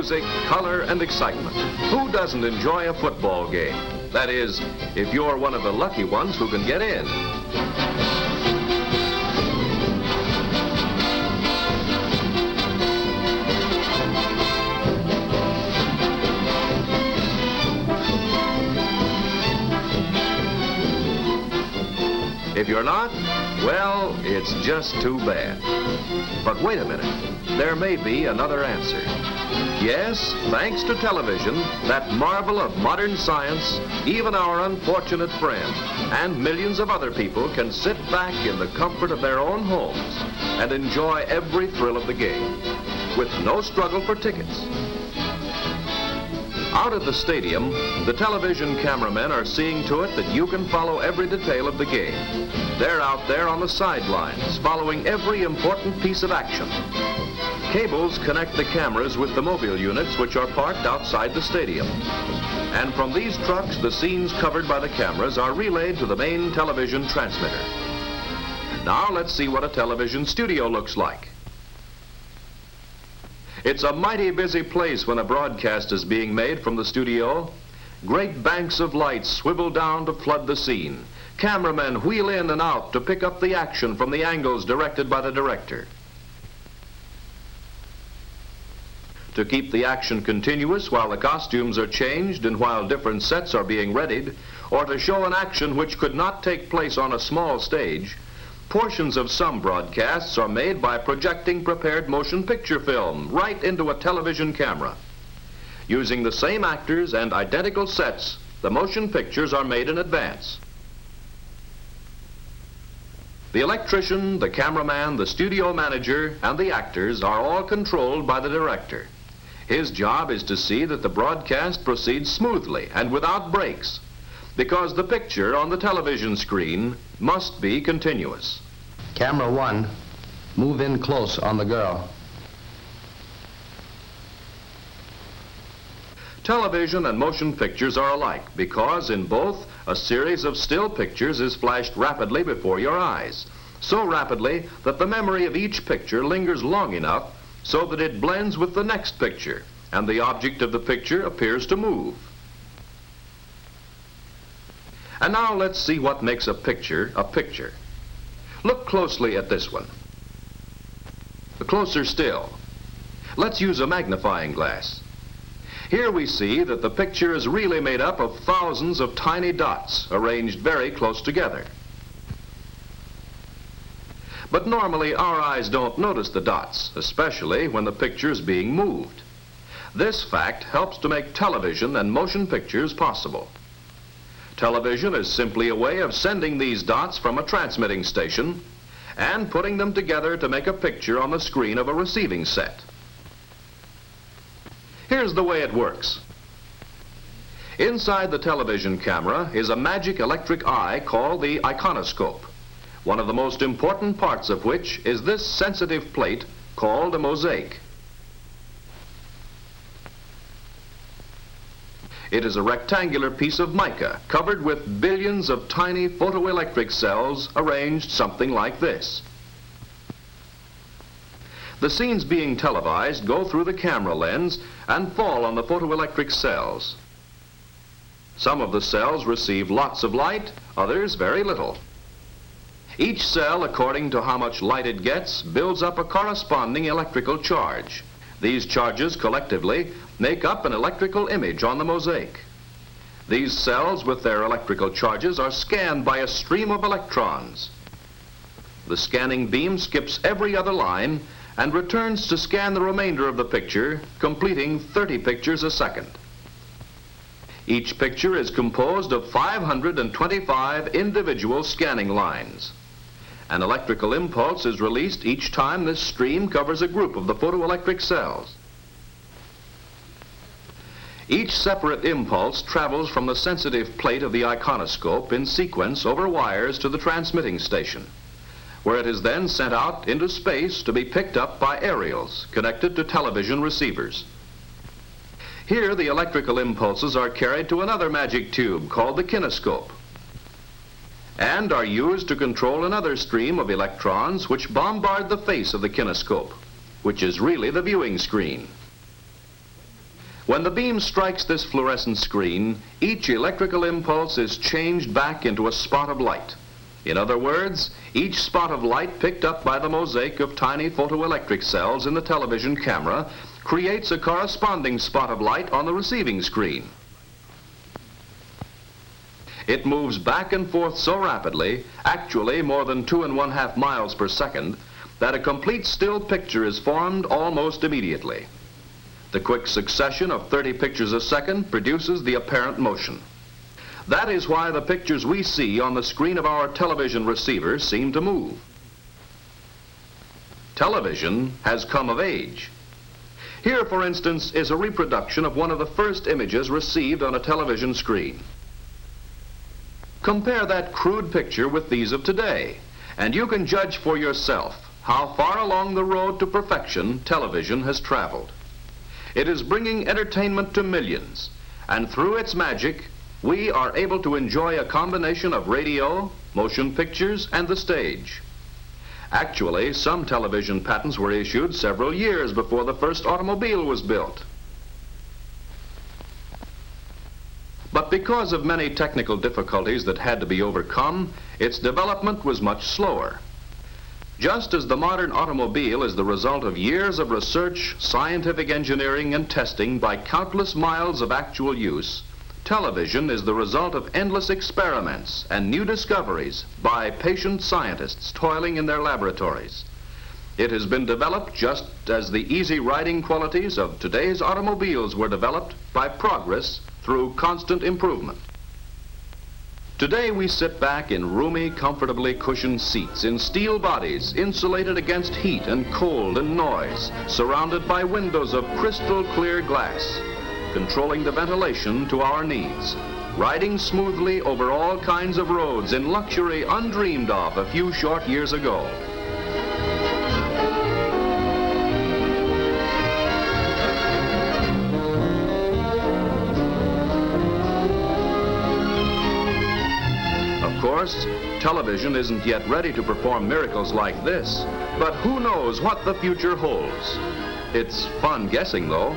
music, color, and excitement. Who doesn't enjoy a football game? That is, if you're one of the lucky ones who can get in. If you're not, well, it's just too bad. But wait a minute. There may be another answer. Yes, thanks to television, that marvel of modern science, even our unfortunate friend and millions of other people can sit back in the comfort of their own homes and enjoy every thrill of the game with no struggle for tickets. Out at the stadium, the television cameramen are seeing to it that you can follow every detail of the game. They're out there on the sidelines, following every important piece of action. Cables connect the cameras with the mobile units which are parked outside the stadium. And from these trucks, the scenes covered by the cameras are relayed to the main television transmitter. Now let's see what a television studio looks like. It's a mighty busy place when a broadcast is being made from the studio. Great banks of lights swivel down to flood the scene. Cameramen wheel in and out to pick up the action from the angles directed by the director. To keep the action continuous while the costumes are changed and while different sets are being readied, or to show an action which could not take place on a small stage, portions of some broadcasts are made by projecting prepared motion picture film right into a television camera. Using the same actors and identical sets, the motion pictures are made in advance. The electrician, the cameraman, the studio manager, and the actors are all controlled by the director. His job is to see that the broadcast proceeds smoothly and without breaks, because the picture on the television screen must be continuous. Camera 1, move in close on the girl. Television and motion pictures are alike because in both a series of still pictures is flashed rapidly before your eyes, so rapidly that the memory of each picture lingers long enough so that it blends with the next picture and the object of the picture appears to move. And now let's see what makes a picture a picture. Look closely at this one. Closer still. Let's use a magnifying glass. Here we see that the picture is really made up of thousands of tiny dots arranged very close together. But normally our eyes don't notice the dots, especially when the picture is being moved. This fact helps to make television and motion pictures possible. Television is simply a way of sending these dots from a transmitting station and putting them together to make a picture on the screen of a receiving set. Here's the way it works. Inside the television camera is a magic electric eye called the iconoscope, one of the most important parts of which is this sensitive plate called a mosaic. It is a rectangular piece of mica covered with billions of tiny photoelectric cells arranged something like this. The scenes being televised go through the camera lens and fall on the photoelectric cells. Some of the cells receive lots of light, others very little. Each cell, according to how much light it gets, builds up a corresponding electrical charge. These charges collectively make up an electrical image on the mosaic. These cells with their electrical charges are scanned by a stream of electrons. The scanning beam skips every other line and returns to scan the remainder of the picture, completing 30 pictures a second. Each picture is composed of 525 individual scanning lines. An electrical impulse is released each time this stream covers a group of the photoelectric cells. Each separate impulse travels from the sensitive plate of the iconoscope in sequence over wires to the transmitting station, where it is then sent out into space to be picked up by aerials connected to television receivers. Here, the electrical impulses are carried to another magic tube called the kinescope and are used to control another stream of electrons which bombard the face of the kinescope, which is really the viewing screen. When the beam strikes this fluorescent screen, each electrical impulse is changed back into a spot of light. In other words, each spot of light picked up by the mosaic of tiny photoelectric cells in the television camera creates a corresponding spot of light on the receiving screen. It moves back and forth so rapidly, actually more than 2½ miles per second, that a complete still picture is formed almost immediately. The quick succession of 30 pictures a second produces the apparent motion. That is why the pictures we see on the screen of our television receiver seem to move. Television has come of age. Here, for instance, is a reproduction of one of the first images received on a television screen. Compare that crude picture with these of today, and you can judge for yourself how far along the road to perfection television has traveled. It is bringing entertainment to millions, and through its magic, we are able to enjoy a combination of radio, motion pictures, and the stage. Actually, some television patents were issued several years before the first automobile was built. But because of many technical difficulties that had to be overcome, its development was much slower. Just as the modern automobile is the result of years of research, scientific engineering, and testing by countless miles of actual use, television is the result of endless experiments and new discoveries by patient scientists toiling in their laboratories. It has been developed just as the easy riding qualities of today's automobiles were developed by progress through constant improvement. Today we sit back in roomy, comfortably cushioned seats in steel bodies insulated against heat and cold and noise, surrounded by windows of crystal clear glass, controlling the ventilation to our needs, riding smoothly over all kinds of roads in luxury undreamed of a few short years ago. Of course, television isn't yet ready to perform miracles like this, but who knows what the future holds. It's fun guessing, though.